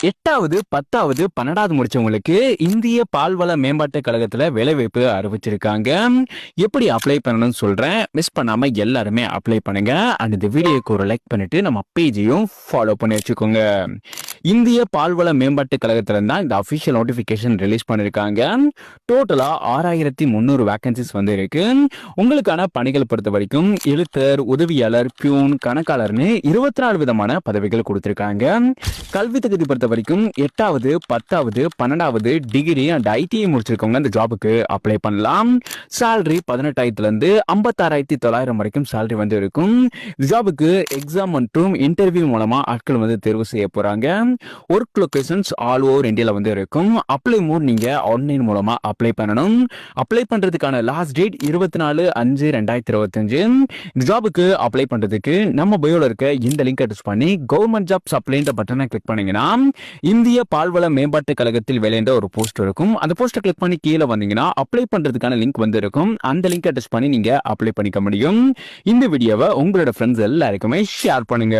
8வது 10வது 12வது முடிச்சவங்களுக்கு இந்திய பால்வள மேம்பாட்டு கழகத்துல வேலைவாய்ப்பு அறிவிச்சிருக்காங்க. எப்படி அப்ளை பண்ணணும்னு சொல்றேன். மிஸ் பண்ணாம எல்லாருமே அப்ளை பண்ணுங்க. அண்ட் இந்த வீடியோக்கு ஒரு லைக் பண்ணிட்டு நம்ம பேஜையும் ஃபாலோ பண்ணி வச்சுக்கோங்க. இந்திய பால்வள மேம்பாட்டு கழகத்துல தான் இந்த அபிஷியல் நோட்டிபிகேஷன் ரிலீஸ் பண்ணிருக்காங்க. டோட்டலா 6300 வேகன்சிஸ் வந்து இருக்கு. உங்களுக்கான பணிகள் பொறுத்த வரைக்கும் எழுத்தர், உதவியாளர், பியூன், கணக்காளர்னு 24 விதமான பதவிகள் கொடுத்திருக்காங்க. கல்வி தகுதி பொறுத்த வரைக்கும் 8வது 10வது 12வது டிகிரி அண்ட் ஐடிஐ முடிச்சிருக்கவங்க இந்த ஜாபுக்கு அப்ளை பண்ணலாம். சேலரி 18,000 இருந்து 56,900 வரைக்கும் சேலரி வந்து இருக்கும். ஜாபுக்கு எக்ஸாம் மற்றும் இன்டர்வியூ மூலமா ஆட்கள் வந்து தேர்வு செய்ய போறாங்க. ஒர்க் லொகேஷன்ஸ் ஆல் ஓவர் இந்தியால வந்து இருக்கும். அப்ளை மோட் நீங்க ஆன்லைன் மூலமா அப்ளை பண்ணணும். அப்ளை பண்றதுக்கான லாஸ்ட் டேட் 24/5/2025. இந்த ஜாபுக்கு அப்ளை பண்றதுக்கு நம்ம பயோல இருக்க இந்த லிங்கை டச் பண்ணி கவர்மெண்ட் ஜாப்ஸ் அப்ளைன்ற பட்டனை கிளிக் பண்ணீங்கன்னா இந்திய பால்வள மேம்பாட்டு கழகத்தில் வேலைன்ற ஒரு போஸ்ட் இருக்கும். அந்த போஸ்ட்டை கிளிக் பண்ணி கீழே வந்தீங்கன்னா அப்ளை பண்றதுக்கான லிங்க் வந்து இருக்கும். அந்த லிங்கை டச் பண்ணி நீங்க அப்ளை பண்ணிக்க முடியும். இந்த வீடியோவை உங்களோட ஃப்ரெண்ட்ஸ் எல்லாருக்குமே ஷேர் பண்ணுங்க.